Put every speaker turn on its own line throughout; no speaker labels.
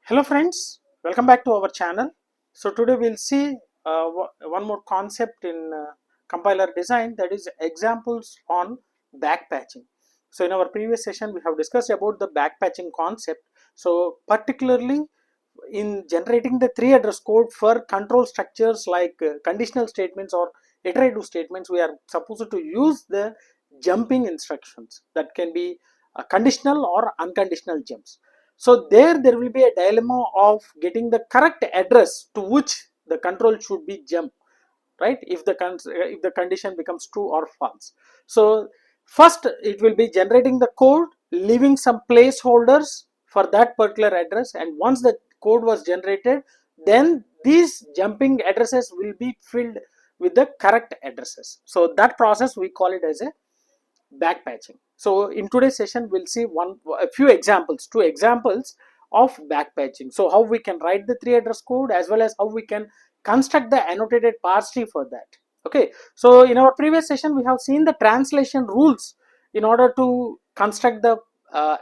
Hello friends, welcome back to our channel. So today we'll see one more concept in compiler design, that is examples on backpatching. So in our previous session we have discussed about the backpatching concept. So particularly in generating the three address code for control structures like conditional statements or iterative statements, we are supposed to use the jumping instructions that can be conditional or unconditional jumps. So there will be a dilemma of getting the correct address to which the control should be jumped, right, if the condition becomes true or false. So first it will be generating the code, leaving some placeholders for that particular address, and once the code was generated, then these jumping addresses will be filled with the correct addresses. So that process we call it as a backpatching. So in today's session we'll see a few examples, two examples of backpatching. So how we can write the three address code as well as how we can construct the annotated parse tree for that. Okay, so in our previous session we have seen the translation rules in order to construct the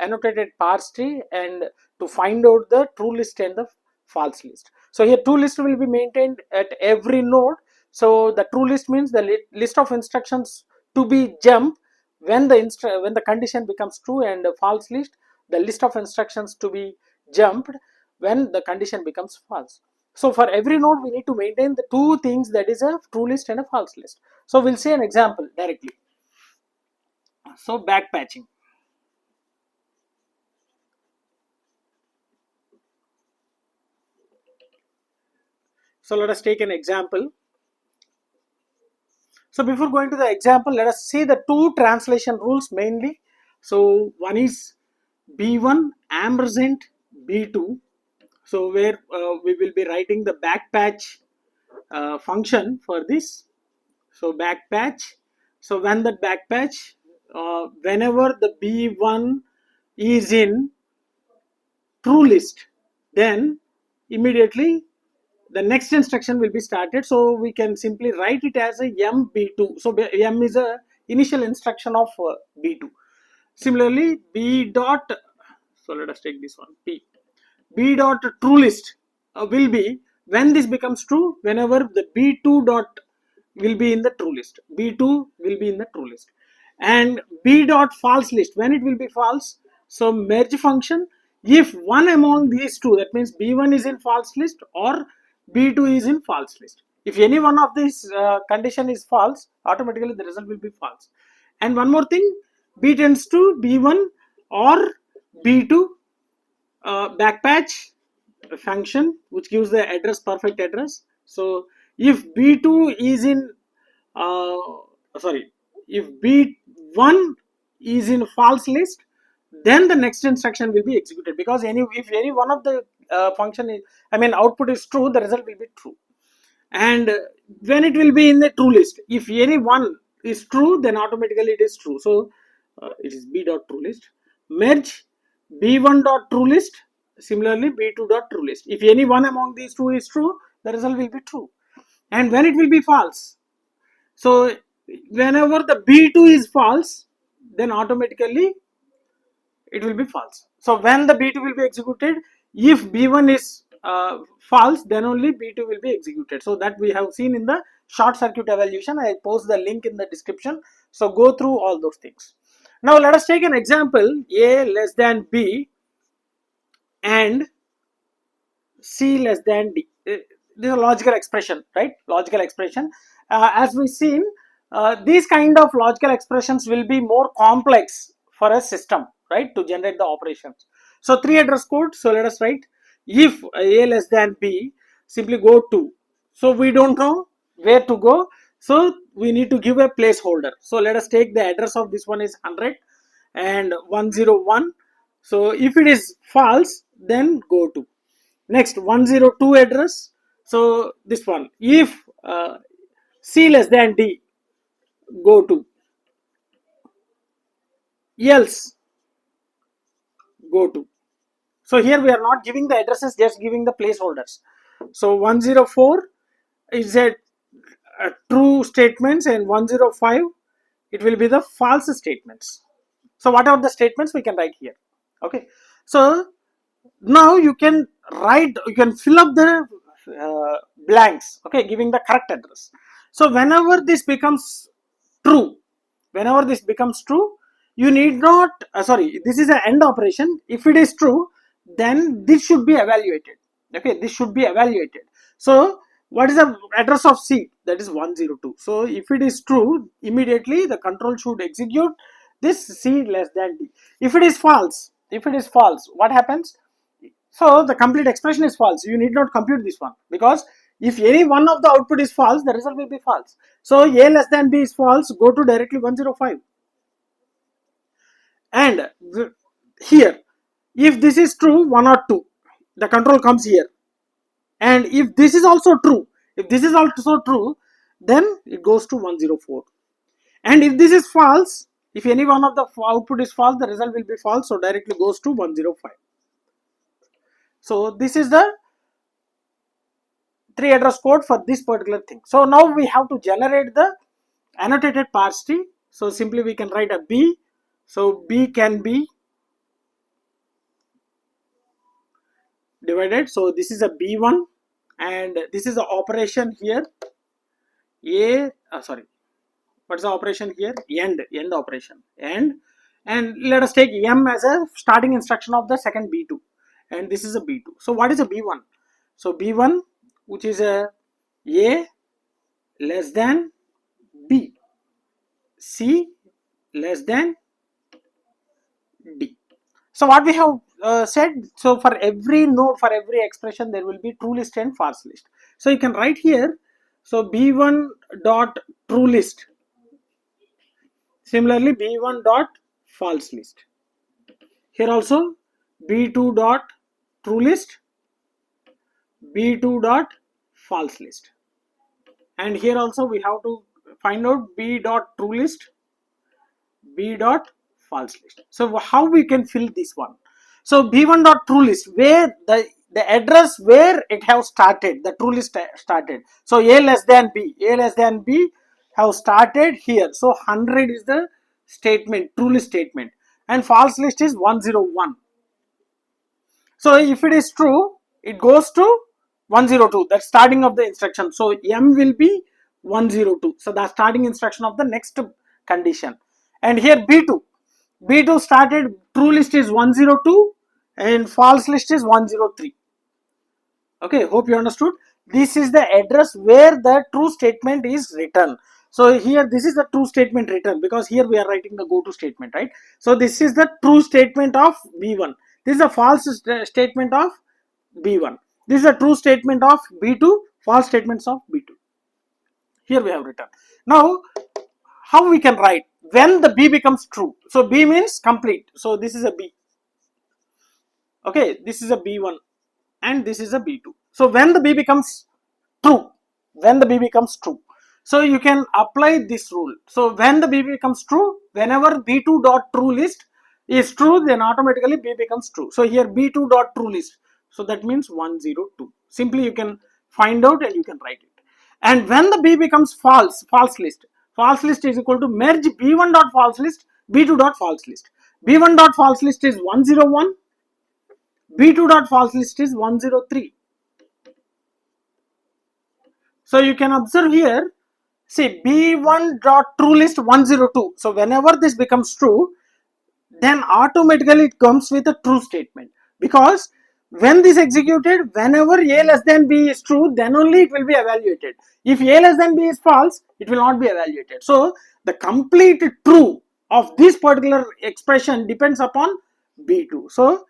annotated parse tree and to find out the true list and the false list. So here two lists will be maintained at every node. So the true list means the list of instructions to be jumped when the condition becomes true, and false list, the list of instructions to be jumped when the condition becomes false. So for every node we need to maintain the two things, that is a true list and a false list. So we'll see an example directly. So backpatching. So let us take an example. So before going to the example, let us see the two translation rules mainly. So one is b1 ampersand b2. So where we will be writing the backpatch function for this. So backpatch. So when the backpatch, whenever the b1 is in true list, then immediately the next instruction will be started. So we can simply write it as a mb2. So m is a initial instruction of b2. Similarly, b dot, so let us take this one, b dot true list will be when this becomes true, whenever the b2 dot will be in the true list, b2 will be in the true list, and b dot false list when it will be false. So merge function, if one among these two, that means b1 is in false list or b2 is in false list, if any one of these condition is false, automatically the result will be false. And one more thing, b tends to b1 or b2, backpatch function which gives the address, perfect address. So if b2 is in uh, sorry if b1 is in false list, then the next instruction will be executed, because if any one of the function is, output is true, the result will be true. And when it will be in the true list, if any one is true, then automatically it is true. So it is b dot true list, merge b1 dot true list, similarly b2 dot true list. If any one among these two is true, the result will be true. And when it will be false, so whenever the b2 is false, then automatically it will be false. So when the b2 will be executed, if b1 is false, then only b2 will be executed. So that we have seen in the short circuit evaluation. I post the link in the description, so go through all those things. Now let us take an example, a less than b and c less than d. This is a logical expression, right? Logical expression. As we've seen, these kind of logical expressions will be more complex for a system, right, to generate the operations. So three address code. So let us write, if a less than b, simply go to. So we don't know where to go, so we need to give a placeholder. So let us take the address of this one is 100 and 101. So if it is false, then go to. Next 102 address. So this one, if c less than d, go to, else go to. So here we are not giving the addresses, just giving the placeholders. So 104 is a true statements, and 105 it will be the false statements. So what are the statements we can write here? Okay, so now you can write, you can fill up the blanks, okay, giving the correct address. So whenever this becomes true, whenever this becomes true, you need not sorry, this is an end operation. If it is true, then this should be evaluated. Okay, this should be evaluated. So what is the address of C? That is 102. So if it is true, immediately the control should execute this C less than D. If it is false, what happens? So the complete expression is false. You need not compute this one, because if any one of the output is false, the result will be false. So A less than B is false, go to directly 105. And here, if this is true, 1 or 2, the control comes here. And if this is also true, then it goes to 104. And if this is false, if any one of the output is false, the result will be false, so directly goes to 105. So this is the 3 address code for this particular thing. So now we have to generate the annotated parse tree. So simply we can write a B. So B can be divided. So this is a B1, and this is the operation here. What is the operation here? End operation. And let us take M as a starting instruction of the second B2, and this is a B2. So what is a B1? So B1, which is a less than B, C less than D. So what we have said, so for every node, for every expression, there will be true list and false list. So you can write here, so B1 dot true list, similarly B1 dot false list. Here also B2 dot true list, B2 dot false list. And here also we have to find out B dot true list, B dot false list. So how we can fill this one? So B1 dot true list, where the address where it have started, the true list started. So A less than B, have started here. So 100 is the statement, true list statement, and false list is 101. So if it is true, it goes to 102, that's starting of the instruction. So M will be 102. So the starting instruction of the next condition. And here B2 started, true list is 102 and false list is 103. Okay, hope you understood. This is the address where the true statement is written. So here this is the true statement written, because here we are writing the go to statement, right? So this is the true statement of B1. This is a false statement of B1. This is a true statement of B2, false statements of B2. Here we have written. Now how we can write when the B becomes true? So B means complete. So this is a B. Okay, this is a B1 and this is a B2. So when the B becomes true, so you can apply this rule. So when the B becomes true, whenever B2 dot true list is true, then automatically B becomes true. So here B2 dot true list, so that means 102. Simply you can find out and you can write it. And when the B becomes false list is equal to merge B1 dot false list, B2 dot false list. B1 dot false list is 101, B2 dot false list is 103. So you can observe here, see B1 dot true list 102. So whenever this becomes true, then automatically it comes with a true statement, because when this executed, whenever A less than B is true, then only it will be evaluated. If A less than B is false, it will not be evaluated. So the complete true of this particular expression depends upon B2. So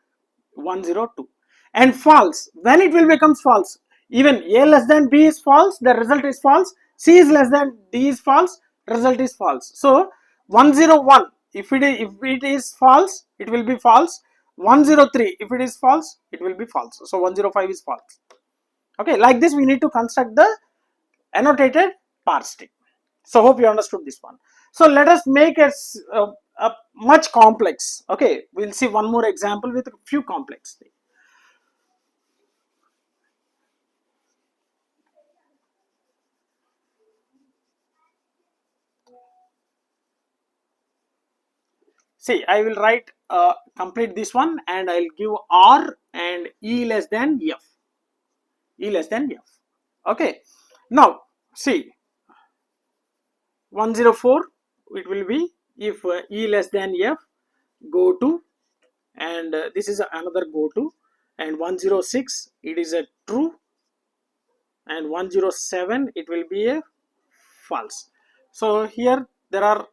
102. And false, when it will becomes false, even A less than B is false, the result is false. C is less than D is false, result is false. So 101, if it is false, it will be false. 103, if it is false, it will be false. So 105 is false. Okay, like this we need to construct the annotated parse tree. So hope you understood this one. So let us make a much complex. Okay, we'll see one more example with a few complex things. see, I will write complete this one, and I'll give R and E less than F. E less than F. Okay. Now see, 104 it will be if E less than F, go to, and this is another go to, and 106 it is a true, and 107 it will be a false. So here there are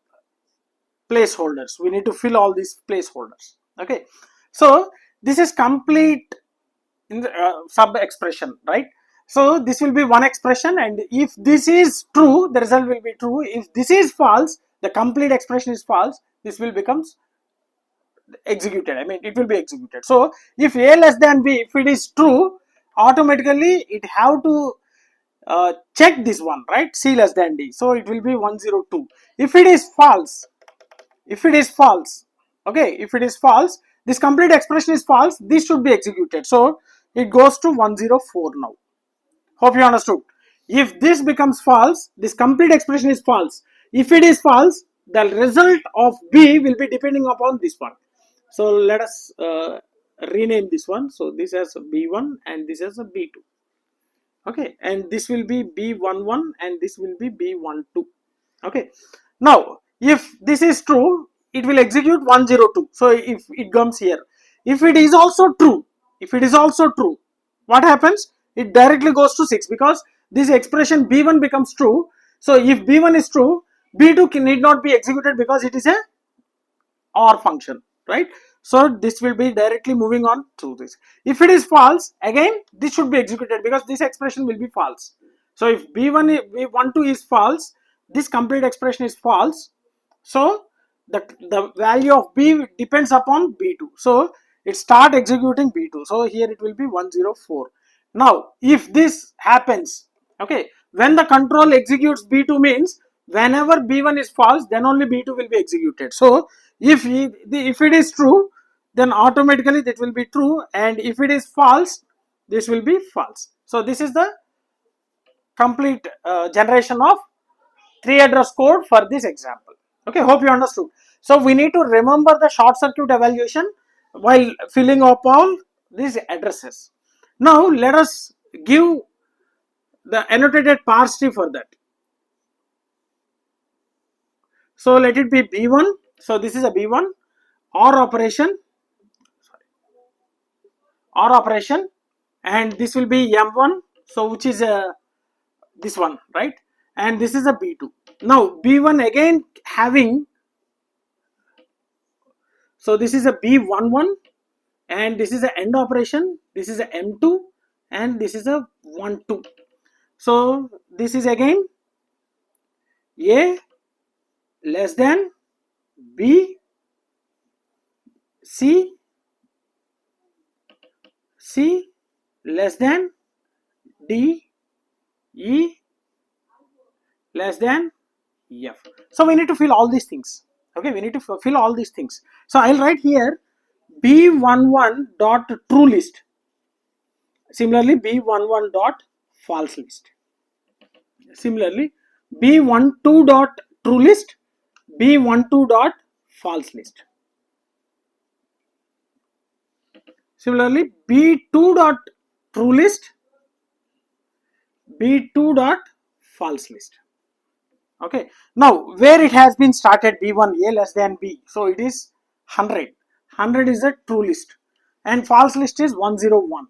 placeholders, we need to fill all these placeholders. Okay, so this is complete in the sub expression, right? So this will be one expression, and if this is true, the result will be true. If this is false, the complete expression is false, this will becomes executed, I mean it will be executed. So if A less than B, if it is true, automatically it have to check this one, right? C less than D, so it will be 102. If it is false, okay, if it is false, this complete expression is false, this should be executed, so it goes to 104 now. Hope you understood. If this becomes false, this complete expression is false. If it is false, the result of B will be depending upon this one. So let us rename this one. So this as B1 and this as a B2. Okay, and this will be B11 and this will be B12. Okay, now if this is true, it will execute 102. So if it comes here, if it is also true, what happens? It directly goes to 6, because this expression B1 becomes true. So if B1 is true, B2 need not be executed because it is a OR function, right? So this will be directly moving on to this. If it is false, again this should be executed because this expression will be false. So if B12 is false, this complete expression is false. So the value of B depends upon B2. So it start executing B2. So here it will be 104. Now if this happens, okay, when the control executes B2 means whenever B1 is false, then only B2 will be executed. So if it is true, then automatically that will be true, and if it is false, this will be false. So this is the complete generation of 3 address code for this example. Okay, hope you understood. So we need to remember the short circuit evaluation while filling up all these addresses. Now let us give the annotated parse tree for that. So let it be B1. So this is a B1 OR operation, and this will be M1, so which is this one, right? And this is a B2. Now B1 again having, so this is a B11, and this is a AND operation, this is a M2, and this is a 1-2. So this is again A less than B, C less than D, E less than F. So we need to fill all these things. Okay, we need to fill all these things. So I'll write here B11 dot true list. Similarly, B11 dot false list. Similarly, B12 dot true list, B12 dot false list. Similarly, B2 dot true list, B2 dot false list. Okay, now where it has been started B1 A less than B, so it is 100 is the true list and false list is 101.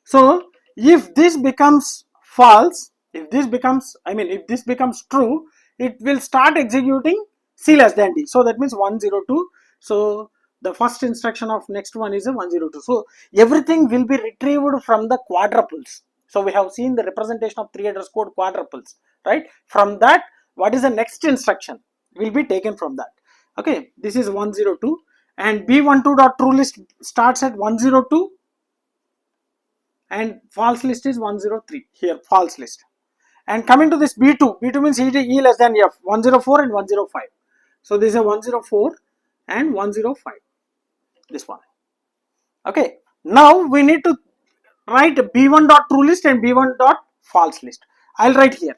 So if this becomes false, if this becomes true, it will start executing C less than D, so that means 102. So the first instruction of next one is a 102. So everything will be retrieved from the quadruples. So we have seen the representation of 3 address code quadruples, right? From that, what is the next instruction will be taken from that. Okay, this is 102, and B12 dot true list starts at 102 and false list is 103 here, false list. And coming to this B2 means E less than F, 104 and 105. So this is a 104 and 105, this one. Okay, now we need to write B1 dot true list and B1 dot false list. I'll write here.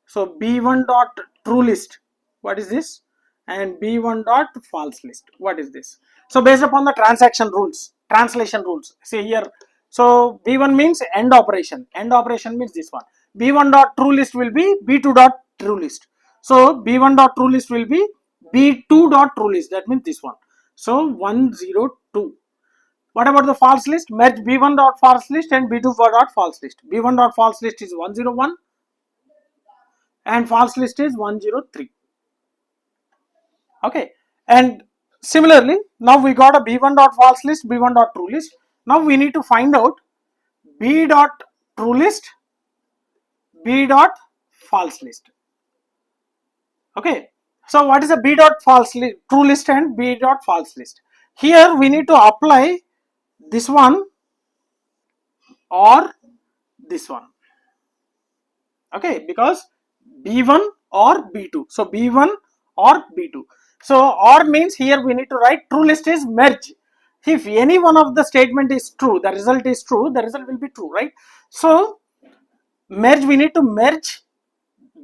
So B1 dot true list, what is this? and b1 dot false list. What is this? So based upon the translation rules, see here. So b1 means end operation. End operation means this one. b1 dot true list will be b2 dot true list. So b1 dot true list will be b2 dot true list. That means this one. So 102. What about the false list? Merge b1 dot false list and b2 dot false list. b1 dot false list is 101 and false list is 103. Okay, and similarly now we got a b1 dot false list, b1 dot true list. Now we need to find out b dot true list, b dot false list. Okay, so what is a b dot false list, true list and b dot false list? Here we need to apply this one or this one. Okay, because b1 or b2, so b1 or b2. So or means here we need to write true list is merge. If any one of the statement is true, the result is true, the result will be true, right? So merge, we need to merge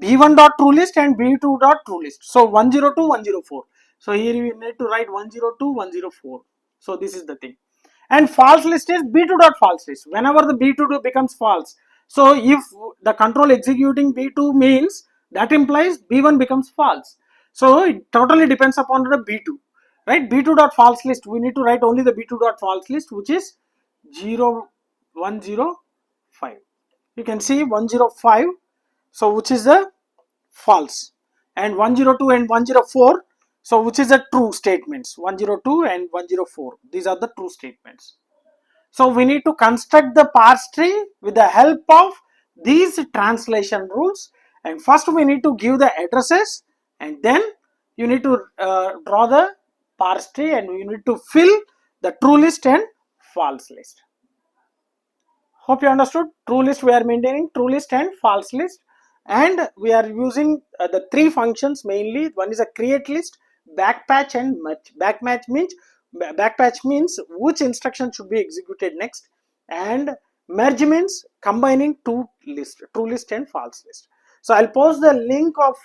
b1 dot true list and b2 dot true list. So 102 104. So here we need to write 102 104. So this is the thing. And false list is b2 dot false list. Whenever the b2 becomes false, so if the control executing b2 means, that implies b1 becomes false. So it totally depends upon the b2, right? b2 dot false list, we need to write only the b2 dot false list, which is 105. You can see 105, so which is the false, and 102 and 104, so which is the true statements. 102 and 104, these are the true statements. So we need to construct the parse tree with the help of these translation rules, and first we need to give the addresses, and then you need to draw the parse tree, and you need to fill the true list and false list. Hope you understood. True list we are maintaining, true list and false list, and we are using the three functions mainly. One is a create list, backpatch and merge. Backpatch means which instruction should be executed next, and merge means combining two lists, true list and false list. So I'll post the link of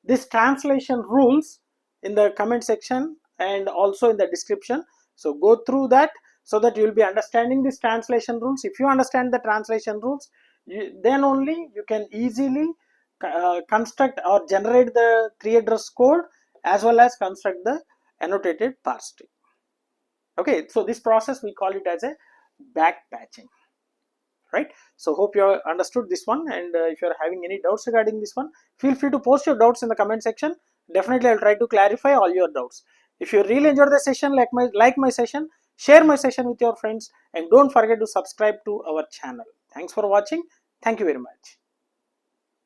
this translation rules in the comment section and also in the description. So go through that so that you will be understanding these translation rules. If you understand the translation rules, then only you can easily construct or generate the 3 address code as well as construct the annotated parse tree. Okay, so this process we call it as a backpatching, right? So hope you understood this one, and if you are having any doubts regarding this one, feel free to post your doubts in the comment section. Definitely I'll try to clarify all your doubts. If you really enjoyed the session, like my session, share my session with your friends, and don't forget to subscribe to our channel. Thanks for watching. Thank you very much.